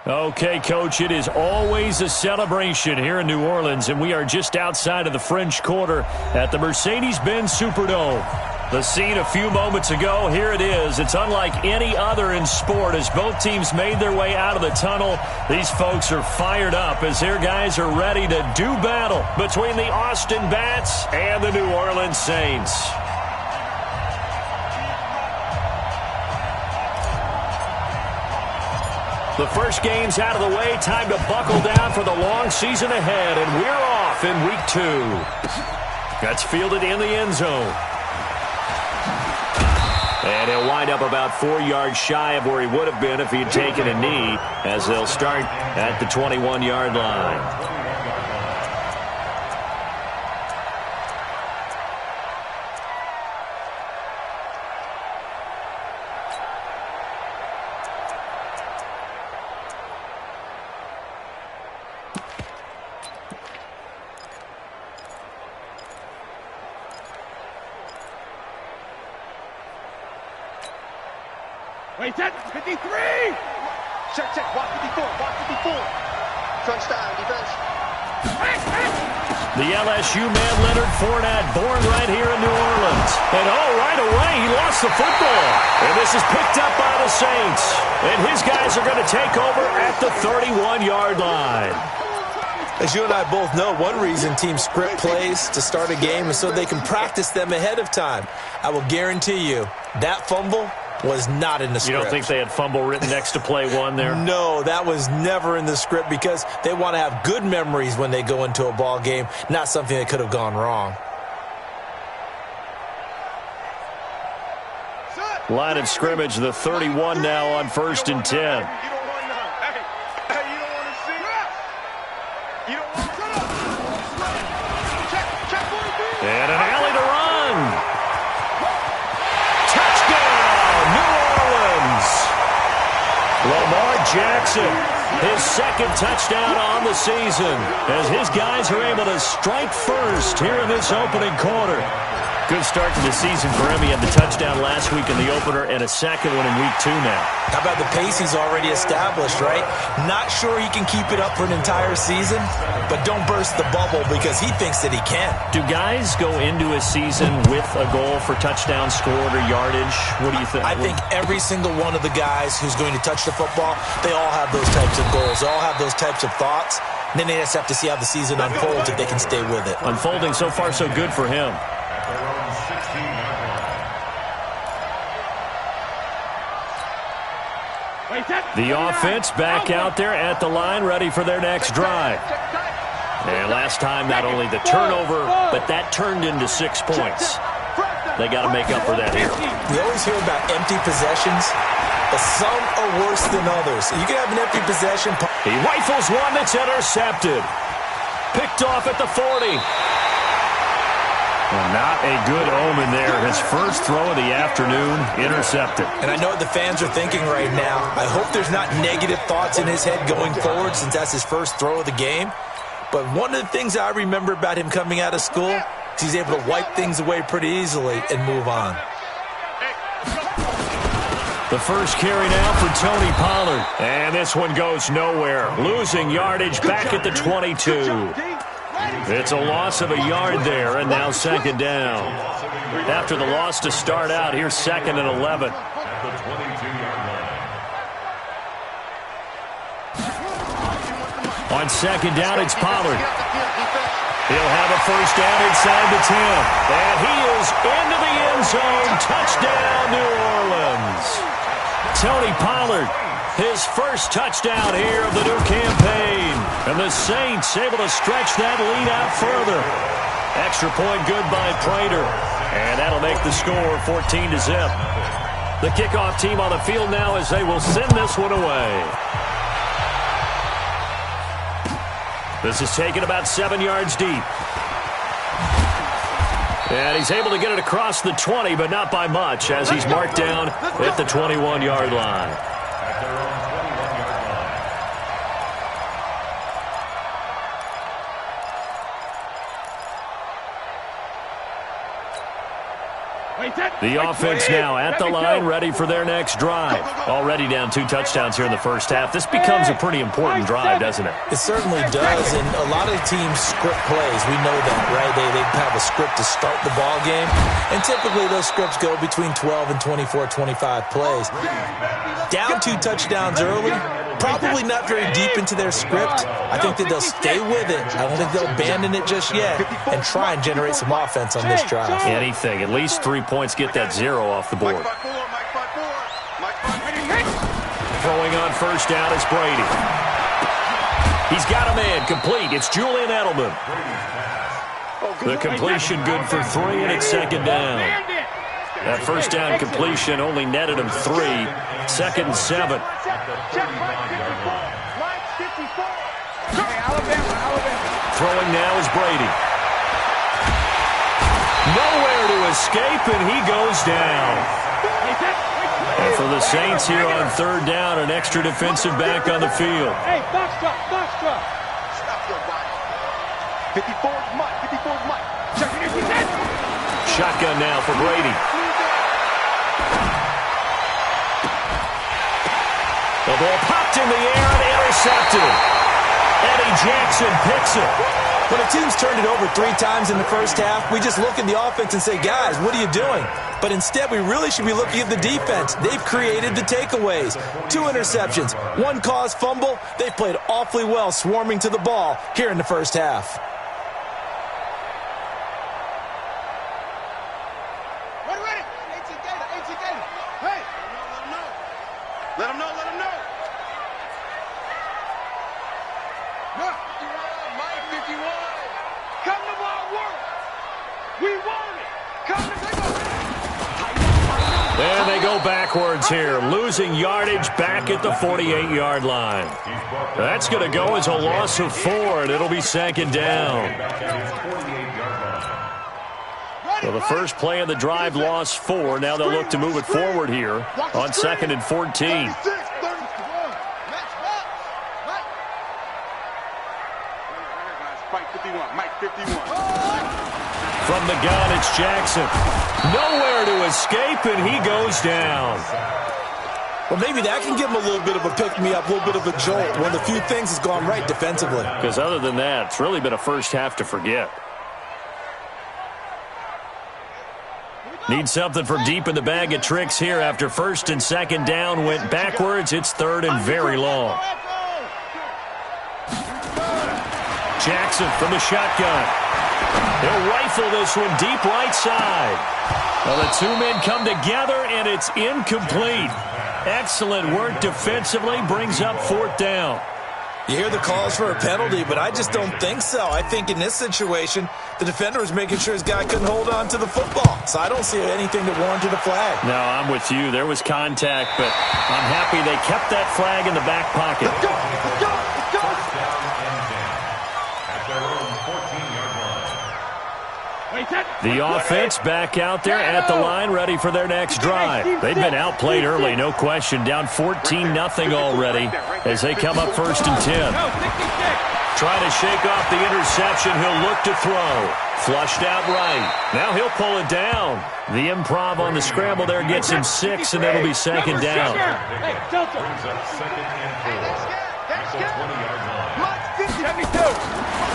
Okay, Coach, it is always a celebration here in New Orleans, and we are just outside of the French Quarter at the Mercedes-Benz Superdome. The scene a few moments ago, here it is. It's unlike any other in sport as both teams made their way out of the tunnel. These folks are fired up as their guys are ready to do battle between the Austin Bats and the New Orleans Saints. The first game's out of the way. Time to buckle down for the long season ahead, and we're off in Week 2. That's fielded in the end zone. And he'll wind up about 4 yards shy of where he would have been if he'd taken a knee, as they'll start at the 21-yard line. Wait, 53! Check, block 54, block 54. Touchdown, defense. The LSU man, Leonard Fournette, born right here in New Orleans. And right away, he lost the football. And this is picked up by the Saints. And his guys are going to take over at the 31-yard line. As you and I both know, one reason teams script plays to start a game is so they can practice them ahead of time. I will guarantee you, that fumble was not in the script. You don't think they had fumble written next to play one there? No, that was never in the script because they want to have good memories when they go into a ball game, not something that could have gone wrong. Line of scrimmage, the 31 now on 1st and 10. And an alley to run. Lamar Jackson, his second touchdown on the season, as his guys are able to strike first here in this opening quarter. Good start to the season for him. He had the touchdown last week in the opener and a second one in Week 2 now. How about the pace he's already established, right? Not sure he can keep it up for an entire season, but don't burst the bubble because he thinks that he can. Do guys go into a season with a goal for touchdown scored or yardage? What do you think? I think every single one of the guys who's going to touch the football, they all have those types of goals. They all have those types of thoughts. And then they just have to see how the season unfolds if they can stay with it. Unfolding so far so good for him. The offense back out there at the line, ready for their next drive. And last time, not only the turnover, but that turned into 6 points. They got to make up for that here. We always hear about empty possessions, but some are worse than others. You can have an empty possession. He rifles one that's intercepted. Picked off at the 40. Well, not a good omen there. His first throw of the afternoon, intercepted. And I know what the fans are thinking right now. I hope there's not negative thoughts in his head going forward since that's his first throw of the game. But one of the things I remember about him coming out of school is he's able to wipe things away pretty easily and move on. The first carry now for Tony Pollard. And this one goes nowhere. Losing yardage back at the 22. It's a loss of a yard there, and now second down. After the loss to start out, here's 2nd and 11. On second down, it's Pollard. He'll have a first down inside the 10. And he is into the end zone. Touchdown, New Orleans. Tony Pollard, his first touchdown here of the new campaign. And the Saints able to stretch that lead out further. Extra point good by Prater. And that'll make the score 14-0. The kickoff team on the field now as they will send this one away. This is taken about 7 yards deep. And he's able to get it across the 20, but not by much, as he's marked down at the 21-yard line. Wait, The offense now at the line, ready for their next drive. Already down 2 touchdowns here in the first half. This becomes a pretty important drive, doesn't it? It certainly does, and a lot of teams script plays. We know that, right? They have a script to start the ball game, and typically those scripts go between 12 and 24, 25 plays. Down 2 touchdowns early, probably not very deep into their script. I think that they'll stay with it. I don't think they'll abandon it just yet and try and generate some offense on this drive. Anything. At least 3 points. Get that 0 off the board. Throwing on first down is Brady. He's got a man complete. It's Julian Edelman. The completion good for 3, and it's second down. That first down completion only netted him 3. Second and 7. Throwing now is Brady. Nowhere to escape, and he goes down. And for the Saints here on third down, an extra defensive back on the field. Hey, box drop, box drop. Stop your body. 54's Mike, 54's Mike. Shotgun now for Brady. The ball popped in the air and intercepted. Eddie Jackson picks it. When a team's turned it over 3 times in the first half, we just look at the offense and say, guys, what are you doing? But instead, we really should be looking at the defense. They've created the takeaways. 2 interceptions, 1 caused fumble. They played awfully well swarming to the ball here in the first half. Let him know. Mike 51. Come to my work. We want it. Come to And they go backwards here, losing yardage back at the 48-yard line. That's going to go as a loss of 4, and it'll be second down. So the first play of the drive lost 4. Now they'll look to move it forward here on 2nd and 14. Mike 51. From the gun, it's Jackson. Nowhere to escape, and he goes down. Well, maybe that can give him a little bit of a pick-me-up, a little bit of a jolt. One of the few things has gone right defensively. Because other than that, it's really been a first half to forget. Need something from deep in the bag of tricks here after first and second down went backwards. It's third and very long. Jackson from the shotgun. He'll rifle this one deep right side. Well, the 2 men come together, and it's incomplete. Excellent work defensively, brings up 4th down. You hear the calls for a penalty, but I just don't think so. I think in this situation, the defender was making sure his guy couldn't hold on to the football. So I don't see anything that warranted a flag. No, I'm with you. There was contact, but I'm happy they kept that flag in the back pocket. Let's go. The offense back out there at the line, ready for their next drive. They've been outplayed early, no question. Down 14-0 already as they come up 1st and 10. Trying to shake off the interception. He'll look to throw. Flushed out right. Now he'll pull it down. The improv on the scramble there gets him 6, and it'll be second down.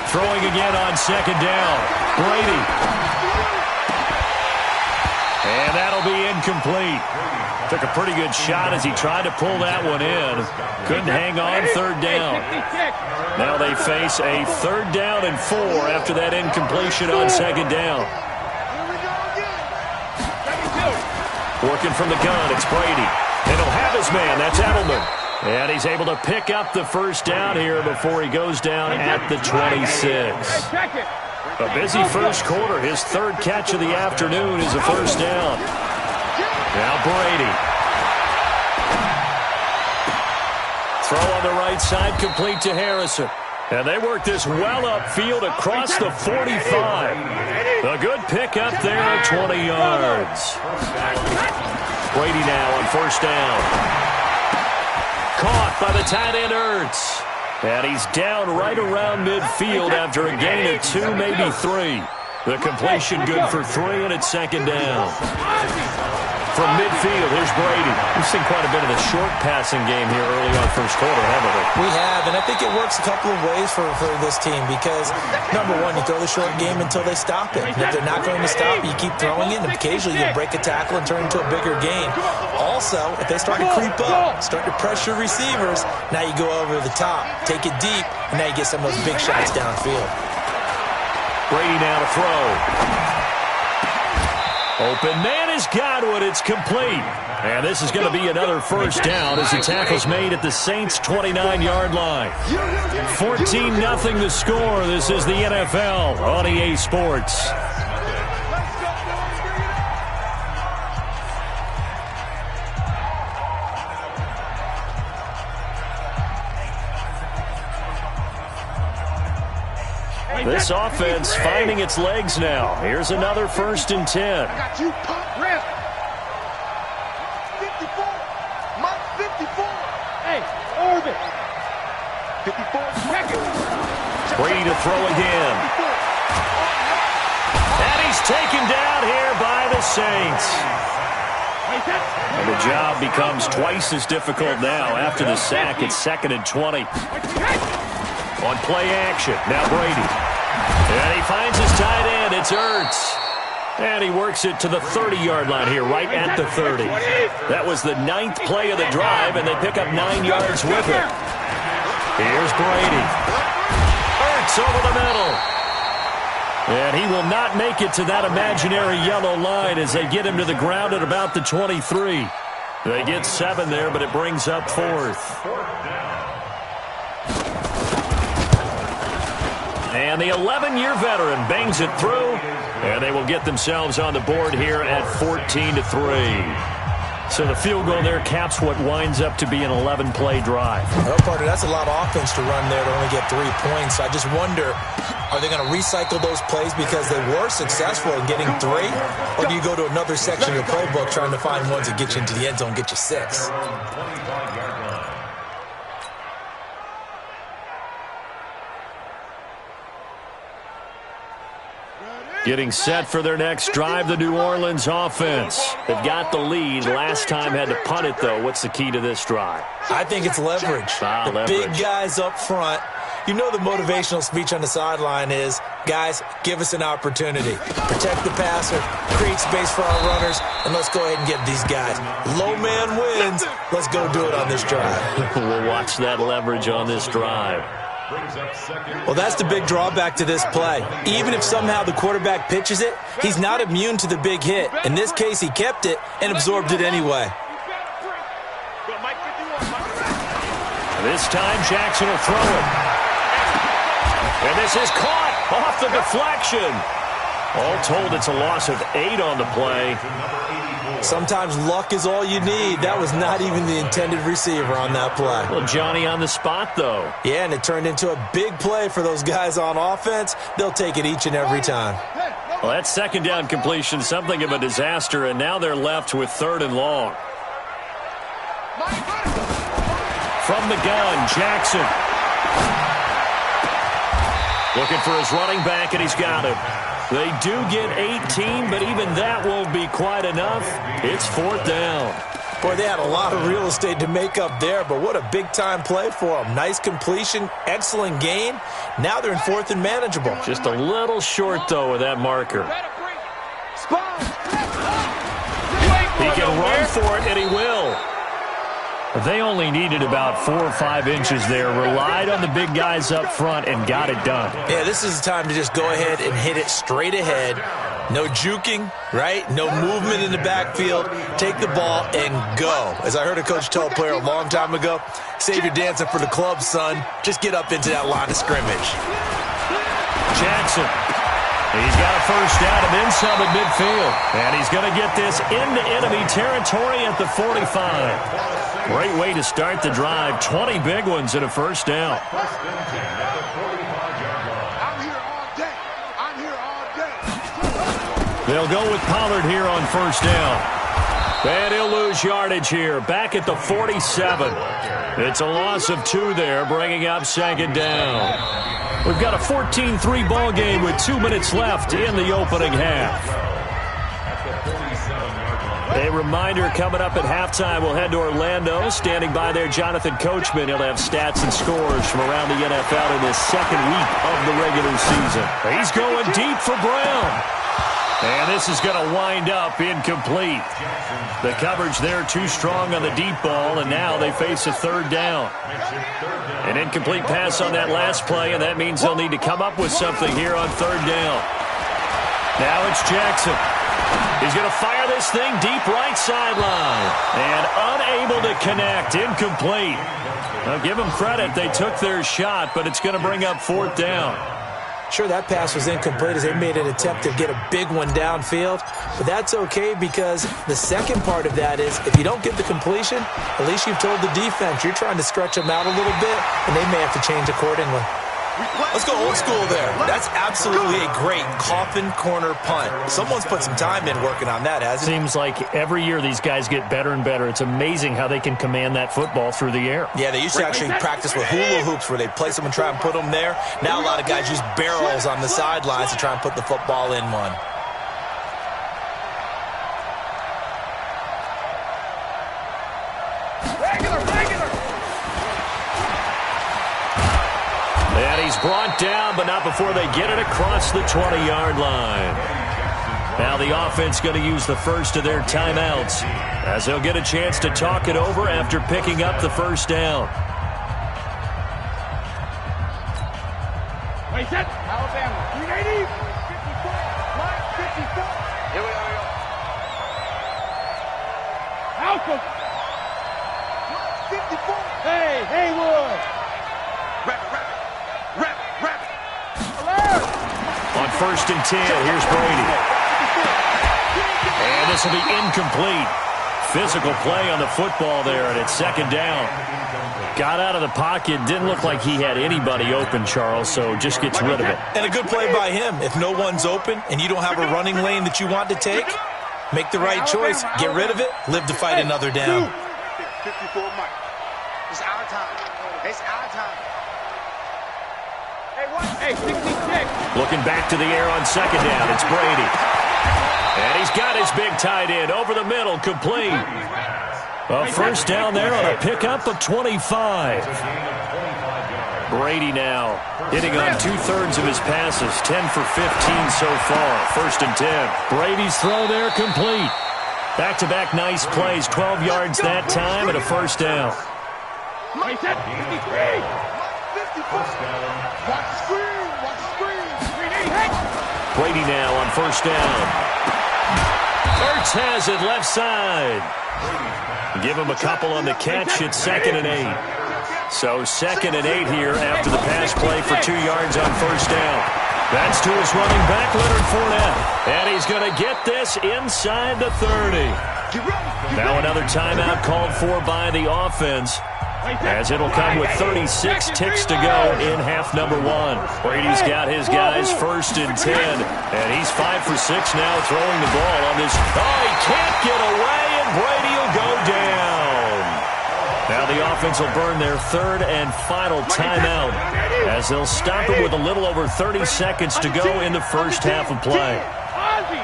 Throwing again on second down. Brady. And that'll be incomplete. Took a pretty good shot as he tried to pull that one in. Couldn't hang on 3rd down. Now they face a 3rd down and 4 after that incompletion on second down. Working from the gun, it's Brady. And he'll have his man. That's Edelman. And he's able to pick up the first down here before he goes down at the 26. A busy first quarter. His 3rd catch of the afternoon is a first down. Now Brady. Throw on the right side, complete to Harrison. And they work this well upfield across the 45. A good pickup there at 20 yards. Brady now on first down. Caught by the tight end Ertz. And he's down right around midfield after a gain of 2, maybe 3. The completion good for 3, and it's second down. From midfield, here's Brady. We've seen quite a bit of the short passing game here early on first quarter, haven't we? We have, and I think it works a couple of ways for this team because, number one, you throw the short game until they stop it. And if they're not going to stop, you keep throwing it, and occasionally you'll break a tackle and turn into a bigger gain. Also, if they start to creep up, start to pressure receivers, now you go over the top, take it deep, and now you get some of those big shots downfield. Brady now to throw. Open man has got one. It's complete. And this is going to be another first down as the tackle's made at the Saints' 29-yard line. 14-0 the score. This is the NFL on EA Sports. This offense finding its legs now. Here's another 1st and 10. I got you, pump, rip. 54. Mark 54. Hey, orbit. 54 seconds. Brady to throw again. And he's taken down here by the Saints. And the job becomes twice as difficult now after the sack. It's 2nd and 20. On play action, now Brady. And he finds his tight end. It's Ertz. And he works it to the 30-yard line here, right at the 30. That was the 9th play of the drive, and they pick up 9 yards with it. Here's Brady. Ertz over the middle. And he will not make it to that imaginary yellow line as they get him to the ground at about the 23. They get 7 there, but it brings up 4th. And the 11-year veteran bangs it through, and they will get themselves on the board here at 14-3. So the field goal there caps what winds up to be an 11-play drive. Well, partner, that's a lot of offense to run there to only get 3 points. So I just wonder, are they going to recycle those plays because they were successful in getting 3? Or do you go to another section of your playbook trying to find ones that get you into the end zone, get you 6? Getting set for their next drive, the New Orleans offense. They've got the lead. Last time had to punt it, though. What's the key to this drive? I think it's leverage. The big guys up front. You know the motivational speech on the sideline is, guys, give us an opportunity. Protect the passer, create space for our runners, and let's go ahead and get these guys. Low man wins. Let's go do it on this drive. We'll watch that leverage on this drive. Well, that's the big drawback to this play. Even if somehow the quarterback pitches it, he's not immune to the big hit. In this case, he kept it and absorbed it anyway. This time, Jackson will throw it. And this is caught off the deflection. All told, it's a loss of 8 on the play. Sometimes luck is all you need. That was not even the intended receiver on that play. Well, Johnny on the spot, though. Yeah, and it turned into a big play for those guys on offense. They'll take it each and every time. Well, that 2nd down completion, something of a disaster, and now they're left with 3rd and long. From the gun, Jackson. Looking for his running back, and he's got him. They do get 18, but even that won't be quite enough. It's 4th down. Boy, they had a lot of real estate to make up there, but what a big-time play for them. Nice completion, excellent gain. Now they're in 4th and manageable. Just a little short, though, with that marker. He can run for it, and he will. They only needed about 4 or 5 inches there, relied on the big guys up front, and got it done. Yeah, this is the time to just go ahead and hit it straight ahead. No juking, right? No movement in the backfield. Take the ball and go. As I heard a coach tell a player a long time ago, save your dancing for the club, son. Just get up into that line of scrimmage. Jackson. He's got a first down and then some at midfield. And he's going to get this into enemy territory at the 45. Great way to start the drive. 20 big ones and a first down. I'm here all day. I'm here all day. They'll go with Pollard here on first down. And he'll lose yardage here. Back at the 47. It's a loss of 2 there, bringing up 2nd down. We've got a 14-3 ball game with 2 minutes left in the opening half. A reminder coming up at halftime, we'll head to Orlando. Standing by there, Jonathan Coachman. He'll have stats and scores from around the NFL in this second week of the regular season. He's going deep for Brown. And this is going to wind up incomplete. The coverage there too strong on the deep ball, and now they face a third down. An incomplete pass on that last play, and that means they'll need to come up with something here on third down. Now it's Jackson. He's going to fire this thing deep right sideline. And unable to connect. Incomplete. Now give them credit. They took their shot, but it's going to bring up fourth down. Sure, that pass was incomplete as they made an attempt to get a big one downfield. But that's okay because the second part of that is if you don't get the completion, at least you've told the defense you're trying to stretch them out a little bit, and they may have to change accordingly. Let's go old school there. That's absolutely a great coffin corner punt. Someone's put some time in working on that, hasn't it? Seems like every year these guys get better and better. It's amazing how they can command that football through the air. Yeah, they used to actually practice with hula hoops where they place them and try and put them there. Now a lot of guys use barrels on the sidelines to try and put the football in one. And he's brought down, but not before they get it across the 20-yard line. Now the offense going to use the first of their timeouts as they'll get a chance to talk it over after picking up the first down. Wait, set. Alabama. 380. 54. Line 54. Here we go. Alpha. 54. Hey, Haywood. On first and 10, here's Brady. And this will be incomplete. Physical play on the football there, and it's second down. Got out of the pocket. Didn't look like he had anybody open, Charles, so just gets rid of it. And a good play by him. If no one's open and you don't have a running lane that you want to take, make the right choice. Get rid of it. Live to fight another down. 54 Mike. It's our time. It's our time. Hey, 66. Looking back to the air on second down. It's Brady. And he's got his big tight end over the middle, complete. A first down there on a pickup of 25. Brady now hitting on 2/3 of his passes, 10 for 15 so far. First and 10. Brady's throw there complete. Back-to-back nice plays, 12 yards that time and a first down. Watch the screen. Watch the screen. Brady now on first down. Ertz has it left side. Give him a couple on the catch. It's 2nd and 8. So 2nd and 8 here after the pass play for 2 yards on first down. That's to his running back, Leonard Fournette. And he's going to get this inside the 30. Now another timeout called for by the offense, as it'll come with 36 ticks to go in half number 1. Brady's got his guys first and 10, and he's 5 for 6 now throwing the ball on this. Oh, he can't get away, and Brady will go down. Now the offense will burn their third and final timeout, as they'll stop it with a little over 30 seconds to go in the first half of play. Ozzy.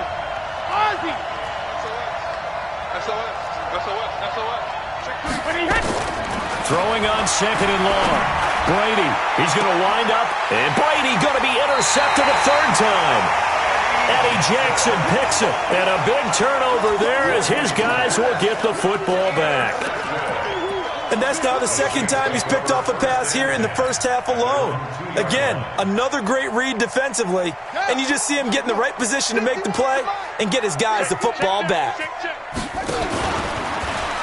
Throwing on second and long. Brady, he's going to wind up, and Brady going to be intercepted a third time. Eddie Jackson picks it, and a big turnover there as his guys will get the football back. And that's now the second time he's picked off a pass here in the first half alone. Again, another great read defensively, and you just see him get in the right position to make the play and get his guys the football back.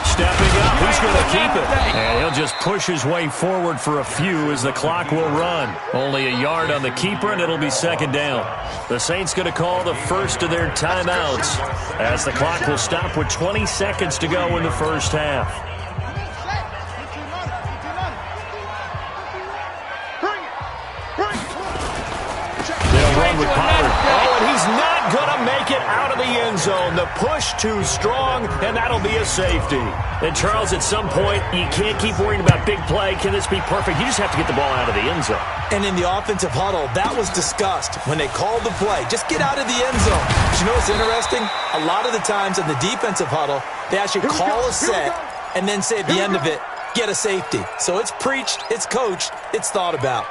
Stepping up, he's going to keep it. And he'll just push his way forward for a few as the clock will run. Only a yard on the keeper, and it'll be second down. The Saints going to call the first of their timeouts as the clock will stop with 20 seconds to go in the first half. They'll run with Pollard. Oh, and he's not not going to make it out of the end zone. The push too strong, and that'll be a safety. And, Charles, at some point, you can't keep worrying about big play. Can this be perfect? You just have to get the ball out of the end zone. And in the offensive huddle, that was discussed when they called the play. Just get out of the end zone. But you know what's interesting? A lot of the times in the defensive huddle, they actually call a set and then say at the end of it, get a safety. So it's preached, it's coached, it's thought about.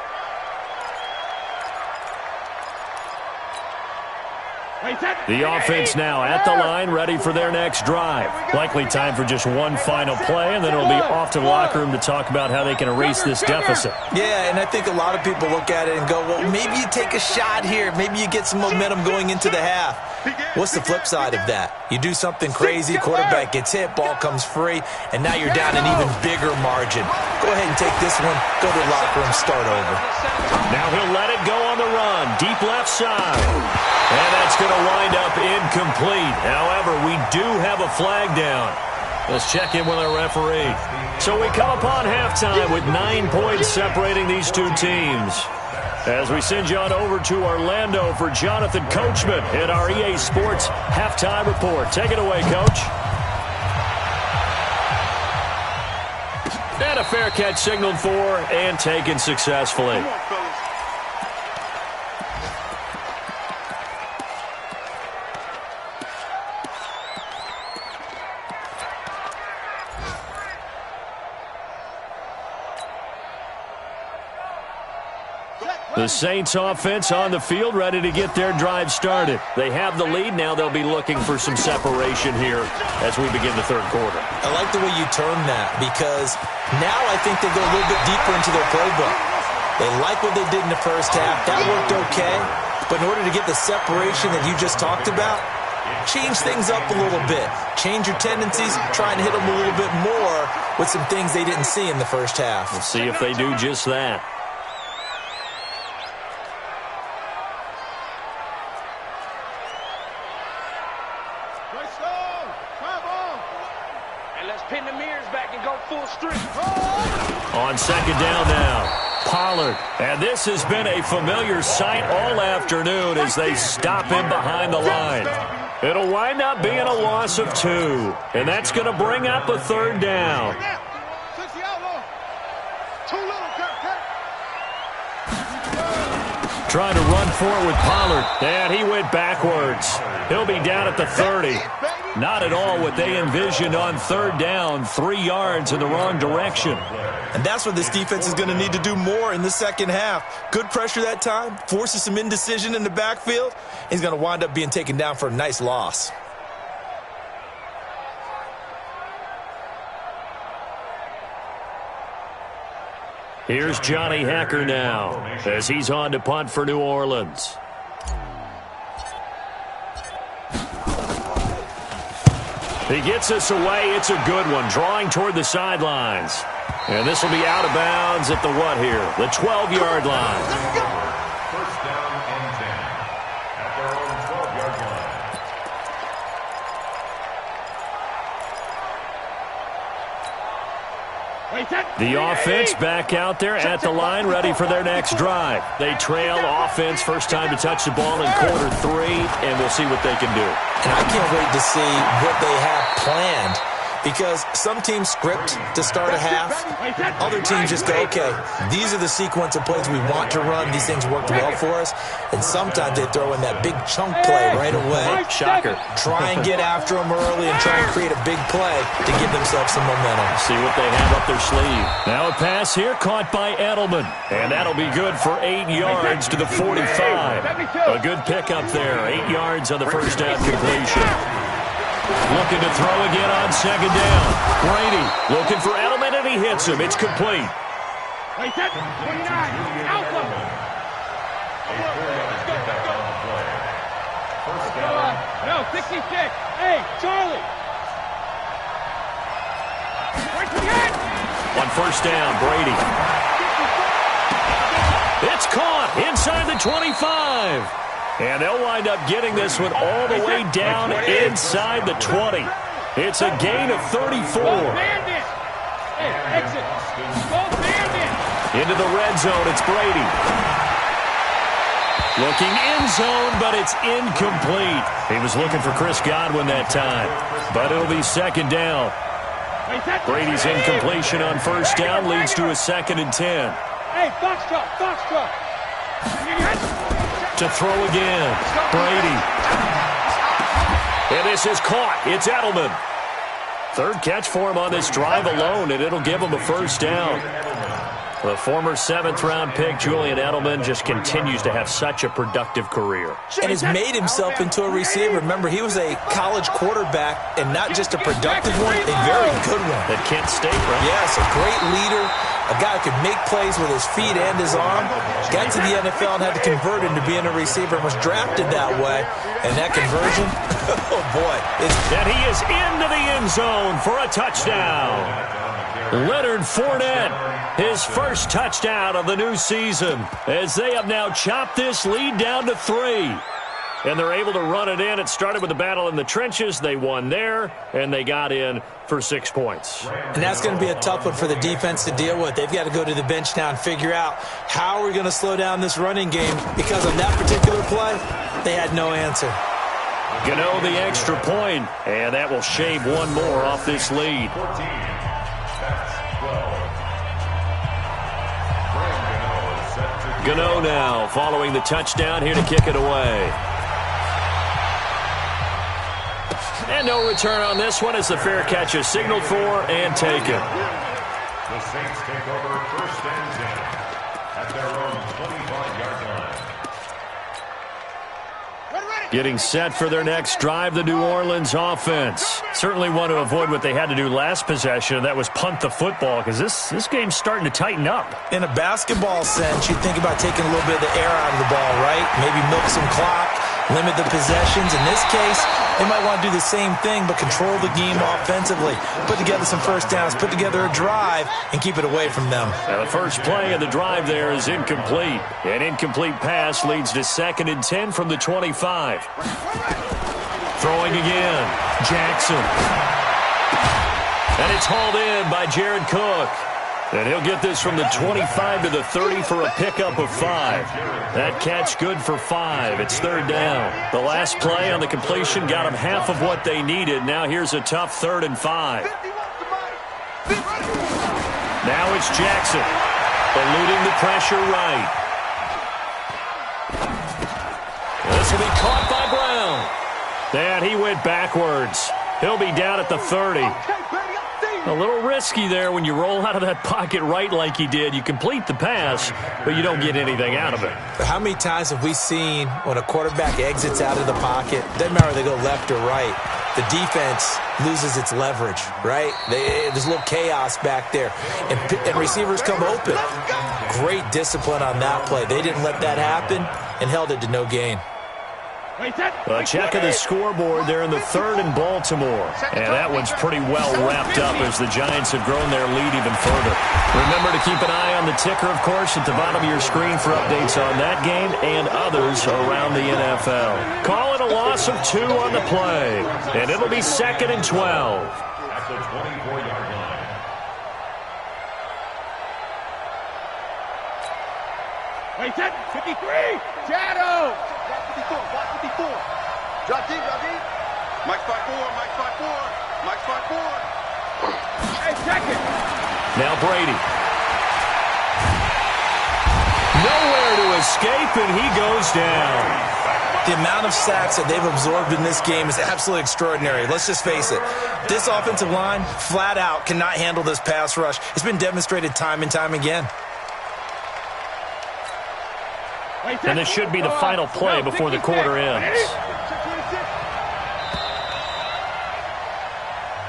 The offense now at the line, ready for their next drive. Likely time for just one final play, and then it'll be off to the locker room to talk about how they can erase this deficit. Yeah, and I think a lot of people look at it and go, well, maybe you take a shot here. Maybe you get some momentum going into the half. What's the flip side of that? You do something crazy, quarterback gets hit, ball comes free, and now you're down an even bigger margin. Go ahead and take this one, go to the locker room, start over. Now he'll let it go on the run, deep left side. And that's going to wind up incomplete. However, we do have a flag down. Let's check in with our referee. So we come upon halftime with 9 points separating these two teams. As we send you on over to Orlando for Jonathan Coachman in our EA Sports Halftime Report. Take it away, Coach. And a fair catch signaled for and taken successfully. The Saints offense on the field, ready to get their drive started. They have the lead. Now they'll be looking for some separation here as we begin the third quarter. I like the way you term that because now I think they go a little bit deeper into their playbook. They like what they did in the first half. That worked okay. But in order to get the separation that you just talked about, change things up a little bit. Change your tendencies. Try and hit them a little bit more with some things they didn't see in the first half. We'll see if they do just that. On second down now, Pollard. And this has been a familiar sight all afternoon as they stop him behind the line. It'll wind up being a loss of 2. And that's going to bring up a third down. Trying to run forward with Pollard. And he went backwards. He'll be down at the 30. Not at all what they envisioned on third down. 3 yards in the wrong direction. And that's what this defense is going to need to do more in the second half. Good pressure that time. Forces some indecision in the backfield. He's going to wind up being taken down for a nice loss. Here's Johnny Hacker now as he's on to punt for New Orleans. He gets us away. It's a good one. Drawing toward the sidelines. And this will be out of bounds at the what here? The 12-yard line. First down and 10 at their own 12-yard line. The offense back out there at the line, ready for their next drive. They trail offense, first time to touch the ball in quarter 3, and we'll see what they can do. And I can't wait to see what they have planned. Because some teams script to start a half. Other teams just go, okay, these are the sequence of plays we want to run. These things worked well for us. And sometimes they throw in that big chunk play right away. Shocker. Try and get after them early and try and create a big play to give themselves some momentum. See what they have up their sleeve. Now a pass here caught by Edelman. And that'll be good for 8 yards to the 45. A good pickup there. 8 yards on the first down completion. Looking to throw again on second down. Brady looking for Edelman, and he hits him. It's complete. 29, Alpha. No, 66. Hey, Charlie. On first down, Brady. It's caught inside the 25. And they'll wind up getting this one all the way down inside the 20. It's a gain of 34. Into the red zone, it's Brady. Looking in zone, but it's incomplete. He was looking for Chris Godwin that time, but it'll be second down. Brady's incompletion on first down leads to a 2nd and 10. Hey, Foxtrot. To throw again, Brady. And this is caught. It's Edelman. 3rd catch for him on this drive alone, and it'll give him a first down. The former 7th-round pick, Julian Edelman, just continues to have such a productive career. And has made himself into a receiver. Remember, he was a college quarterback, and not just a productive one, a very good one. At Kent State, right? Yes, a great leader, a guy who could make plays with his feet and his arm. Got to the NFL and had to convert into being a receiver and was drafted that way. And that conversion, oh boy. And he is into the end zone for a touchdown. Leonard Fournette, his first touchdown of the new season, as they have now chopped this lead down to 3. And they're able to run it in. It started with the battle in the trenches. They won there, and they got in for 6 points. And that's going to be a tough one for the defense to deal with. They've got to go to the bench now and figure out how we're going to slow down this running game, because on that particular play, they had no answer. Gano the extra point, and that will shave one more off this lead. Gano now following the touchdown, here to kick it away. And no return on this one as the fair catch is signaled for and taken. The Saints take over 1st and 10 at their own 25-yard line. Getting set for their next drive, the New Orleans offense. Certainly want to avoid what they had to do last possession. That was punt the football, because this game's starting to tighten up. In a basketball sense, you think about taking a little bit of the air out of the ball, right? Maybe milk some clock, limit the possessions. In this case, they might want to do the same thing, but control the game offensively. Put together some first downs, put together a drive, and keep it away from them. Now the first play of the drive there is incomplete. An incomplete pass leads to 2nd and 10 from the 25. Throwing again, Jackson. And it's hauled in by Jared Cook. And he'll get this from the 25 to the 30 for a pickup of 5. That catch good for 5. It's 3rd down. The last play on the completion got them half of what they needed. Now here's a tough 3rd and 5. Now it's Jackson, eluding the pressure right. This will be caught by Brown. And he went backwards. He'll be down at the 30. A little risky there when you roll out of that pocket right like he did. You complete the pass, but you don't get anything out of it. How many times have we seen when a quarterback exits out of the pocket, doesn't matter whether they go left or right, the defense loses its leverage, right? There's a little chaos back there, and receivers come open. Great discipline on that play. They didn't let that happen and held it to no gain. A check of the scoreboard there in the 3rd in Baltimore. And that one's pretty well wrapped up as the Giants have grown their lead even further. Remember to keep an eye on the ticker, of course, at the bottom of your screen for updates on that game and others around the NFL. Call it a loss of 2 on the play. And it'll be 2nd and 12. At the 24-yard line. Wait, 53! Shadow! Watch 54. Drop deep. Mike spot 4. Hey, check it. Now Brady. Nowhere to escape, and he goes down. The amount of sacks that they've absorbed in this game is absolutely extraordinary. Let's just face it. This offensive line, flat out, cannot handle this pass rush. It's been demonstrated time and time again. And this should be the final play before the quarter ends.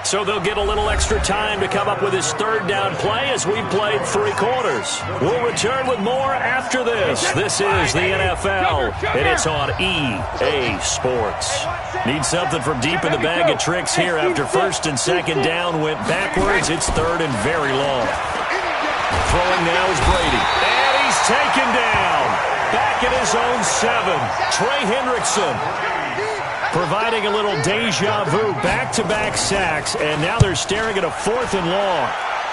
So they'll get a little extra time to come up with his 3rd down play as we've played 3 quarters. We'll return with more after this. This is the NFL, and it's on EA Sports. Need something from deep in the bag of tricks here after 1st and 2nd down went backwards. It's 3rd and very long. Throwing now is Brady. And he's taken down. Back at his own 7. Trey Hendrickson providing a little deja vu. Back-to-back sacks, and now they're staring at a 4th and long.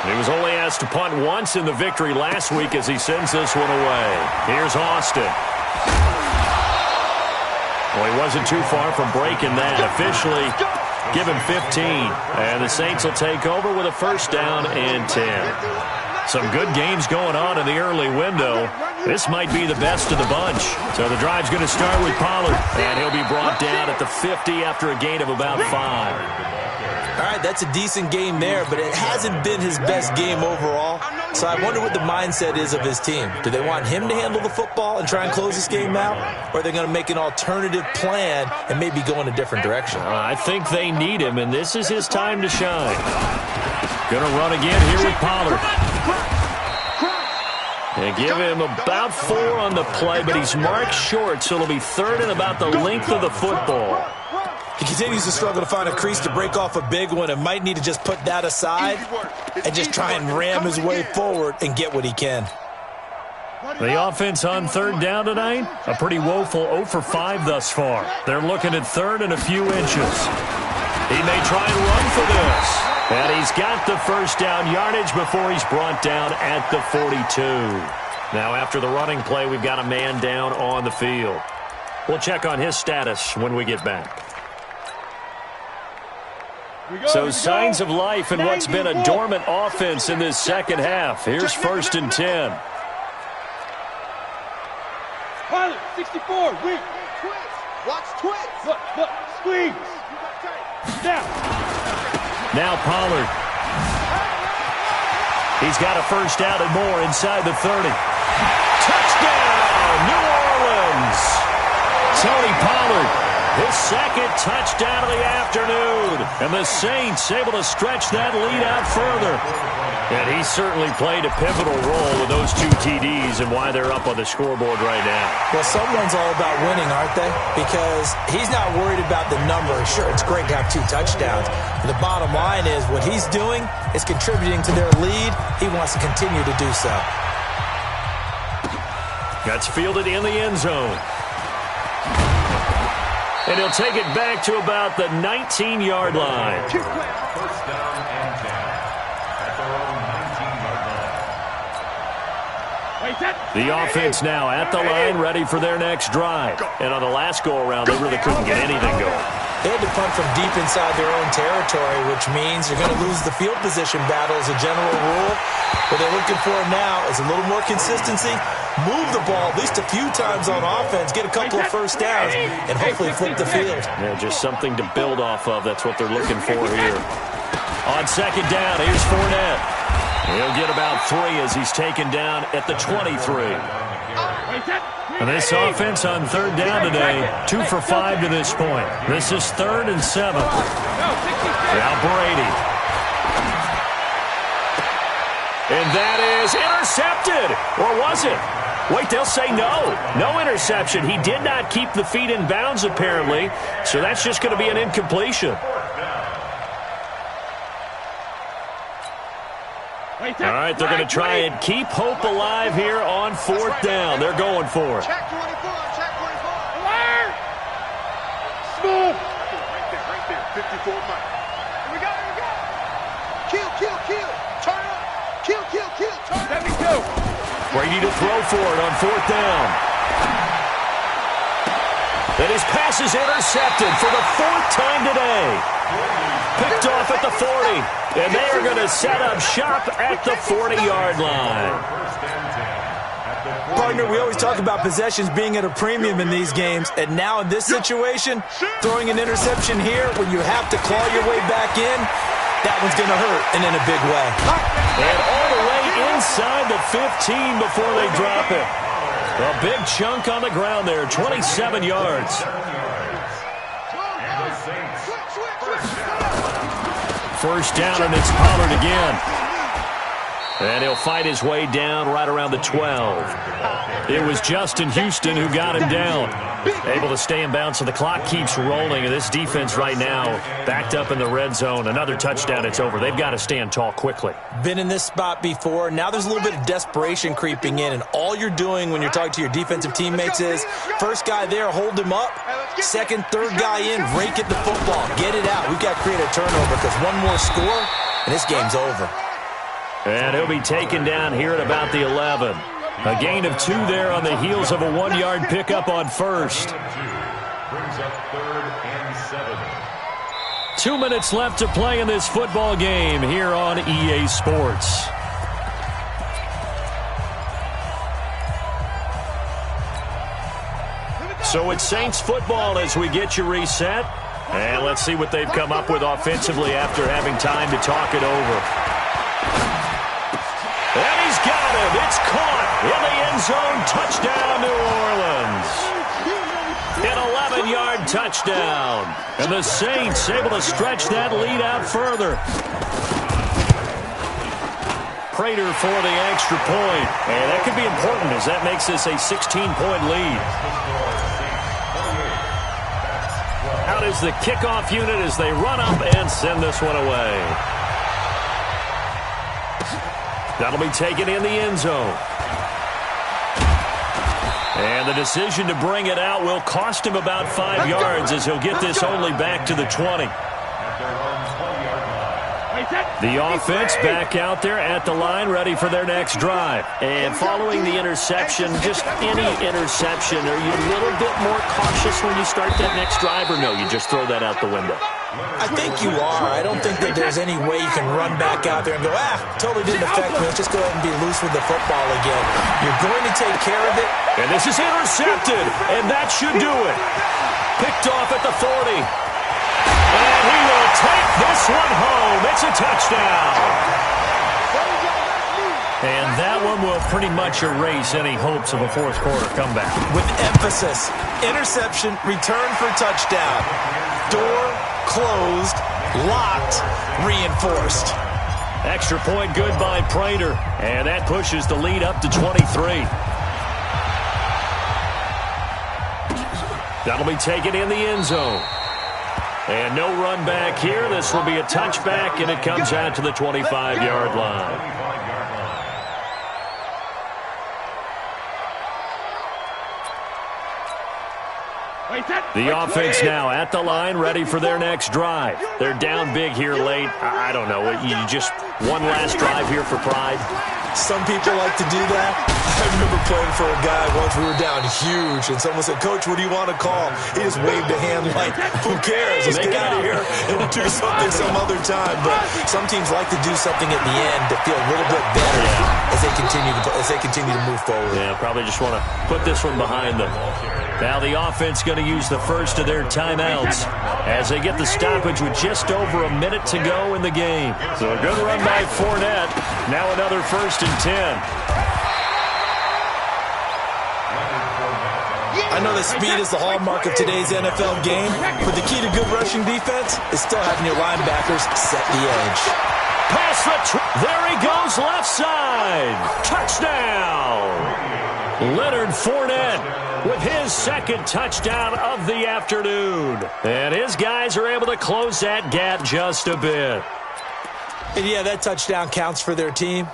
He was only asked to punt once in the victory last week as he sends this one away. Here's Austin. Well, he wasn't too far from breaking that. Officially, give him 15. And the Saints will take over with a first down and 10. Some good games going on in the early window. This might be the best of the bunch. So the drive's going to start with Pollard. And he'll be brought down at the 50 after a gain of about 5. All right, that's a decent game there, but it hasn't been his best game overall. So I wonder what the mindset is of his team. Do they want him to handle the football and try and close this game out? Or are they going to make an alternative plan and maybe go in a different direction? I think they need him, and this is his time to shine. Going to run again here with Pollard. They give him about 4 on the play, but he's marked short, so it'll be third and about the length of the football. He continues to struggle to find a crease to break off a big one and might need to just put that aside and just try and ram his way forward and get what he can. The offense on third down tonight, a pretty woeful 0 for 5 thus far. They're looking at third and a few inches. He may try and run for this. And he's got the first down yardage before he's brought down at the 42. Now after the running play, we've got a man down on the field. We'll check on his status when we get back. So signs of life in what's been a dormant offense in this second half. Here's first and 10. Pilot, 64, wing. Watch twist. Look, squeeze. Now Pollard. He's got a first down and more inside the 30. Touchdown, New Orleans. Tony Pollard. His second touchdown of the afternoon. And the Saints able to stretch that lead out further. And he certainly played a pivotal role with those 2 TDs and why they're up on the scoreboard right now. Well, someone's all about winning, aren't they? Because he's not worried about the number. Sure, it's great to have 2 touchdowns. But the bottom line is what he's doing is contributing to their lead. He wants to continue to do so. That's fielded in the end zone. And he'll take it back to about the 19-yard line. First down and 10 at their own 19-yard line. The offense now at the line, ready for their next drive. And on the last go-around, they really couldn't get anything going. They had to punt from deep inside their own territory, which means you're going to lose the field position battle as a general rule. What they're looking for now is a little more consistency, move the ball at least a few times on offense, get a couple of first downs, and hopefully flip the field. Yeah, just something to build off of. That's what they're looking for here. On second down, here's Fournette. He'll get about 3 as he's taken down at the 23. And this offense on third down today, 2 for 5 to this point. This is third and 7. Now Brady. And that is intercepted. Or was it? Wait, they'll say no. No interception. He did not keep the feet in bounds, apparently. So that's just going to be an incompletion. All right, they're going to try and keep hope alive here on fourth down. They're going for it. Check 24, check 24. Alert! Smooth. Right there. 54 Mike. Here we go. Kill. Turn up. Kill. Turn up. Let me go. Brady to throw for it on fourth down. And his pass is intercepted for the 4th time today. Picked off at the 40. And they are going to set up shop at the 40-yard line. Partner, we always talk about possessions being at a premium in these games. And now in this situation, throwing an interception here when you have to claw your way back in, that one's going to hurt, and in a big way. And all the way inside the 15 before they drop it. A big chunk on the ground there, 27 yards. First down, and it's Pollard again. And he'll fight his way down right around the 12. It was Justin Houston who got him down. Able to stay in bounds, so the clock keeps rolling. And this defense right now backed up in the red zone. Another touchdown, it's over. They've got to stand tall quickly. Been in this spot before. Now there's a little bit of desperation creeping in. And all you're doing when you're talking to your defensive teammates is, first guy there, hold him up. Second, third guy in, rake at the football. Get it out. We've got to create a turnover because one more score, and this game's over. And he'll be taken down here at about the 11. A gain of 2 there on the heels of a 1-yard pickup on first. Brings up 3rd and 7. 2 minutes left to play in this football game here on EA Sports. So it's Saints football as we get you reset. And let's see what they've come up with offensively after having time to talk it over. And he's got it. It's caught in the end zone. Touchdown, New Orleans. An 11-yard touchdown. And the Saints able to stretch that lead out further. Prater for the extra point. And that could be important as that makes this a 16-point lead. Out is the kickoff unit as they run up and send this one away. That'll be taken in the end zone. And the decision to bring it out will cost him about 5 yards as he'll get this only back to the 20. The offense back out there at the line, ready for their next drive. And following the interception, just any interception, are you a little bit more cautious when you start that next drive, or no, you just throw that out the window? I think you are. I don't think that there's any way you can run back out there and go, totally didn't affect me. Let's just go ahead and be loose with the football again. You're going to take care of it. And this is intercepted, and that should do it. Picked off at the 40. And he will take this one home. It's a touchdown. And that one will pretty much erase any hopes of a fourth quarter comeback. With emphasis, interception, return for touchdown. Door closed, locked, reinforced. Extra point good by Prater. And that pushes the lead up to 23. That'll be taken in the end zone. And no run back here. This will be a touchback, and it comes out to the 25-yard line. The offense now at the line, ready for their next drive. They're down big here late. I don't know. You just one last drive here for pride? Some people like to do that. I remember playing for a guy once. We were down huge, and someone said, "Coach, what do you want to call?" He just waved a hand like, "Who cares? Let's get out of here and do something some other time." But some teams like to do something at the end to feel a little bit better as they continue to move forward. Yeah, probably just want to put this one behind them. Now the offense going to use the first of their timeouts as they get the stoppage with just over a minute to go in the game. So a good run by Fournette. Now another 1st and 10. I know that speed is the hallmark of today's NFL game, but the key to good rushing defense is still having your linebackers set the edge. Pass there he goes, left side. Touchdown. Leonard Fournette with his second touchdown of the afternoon. And his guys are able to close that gap just a bit. And yeah, that touchdown counts for their team,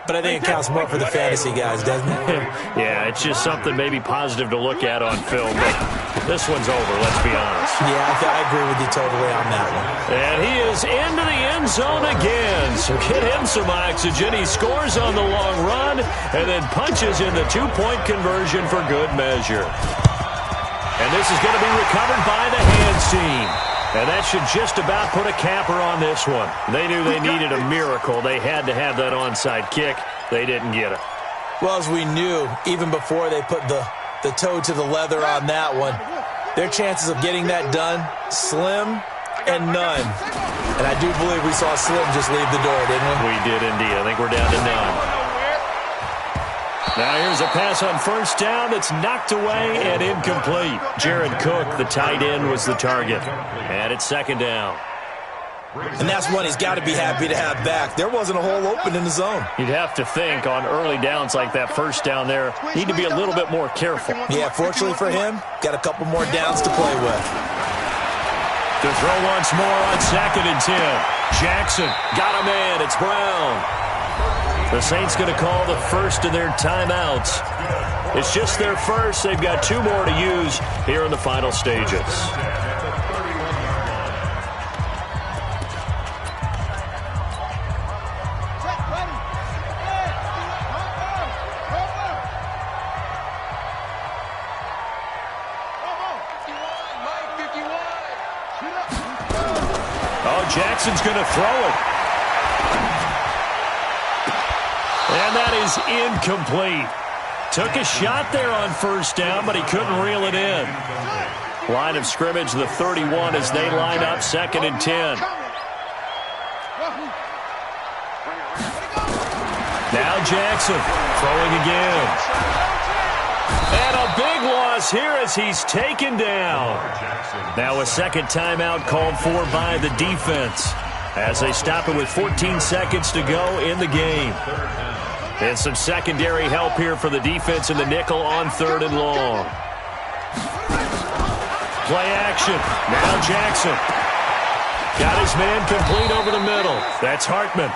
but I think it counts more for the fantasy guys, doesn't it? Yeah, it's just something maybe positive to look at on film, but this one's over, let's be honest. Yeah, I agree with you totally on that one. And he is into the end zone again, so get him some oxygen. He scores on the long run and then punches in the 2-point conversion for good measure. And this is going to be recovered by the hands team. And that should just about put a capper on this one. They knew they needed a miracle. They had to have that onside kick. They didn't get it. Well, as we knew, even before they put the toe to the leather on that one, their chances of getting that done, slim and none. And I do believe we saw Slim just leave the door, didn't we? We did indeed. I think we're down to none. Now here's a pass on 1st down that's knocked away and incomplete. Jared Cook, the tight end, was the target. And it's 2nd down. And that's one he's got to be happy to have back. There wasn't a hole open in the zone. You'd have to think on early downs like that 1st down there, need to be a little bit more careful. Yeah, fortunately for him, got a couple more downs to play with. To throw once more on 2nd and 10. Jackson got a man. It's Brown. The Saints going to call the first of their timeouts. It's just their first. They've got 2 more to use here in the final stages. Jackson's going to throw it. And that is incomplete. Took a shot there on first down, but he couldn't reel it in. Line of scrimmage, the 31, as they line up 2nd and 10. Now Jackson throwing again. And a big loss here as he's taken down. Now a second timeout called for by the defense as they stop it with 14 seconds to go in the game. And some secondary help here for the defense in the nickel on 3rd and long. Play action. Now Jackson. Got his man complete over the middle. That's Hartman.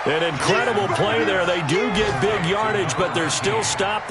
An incredible play there. They do get big yardage, but they're still stopped.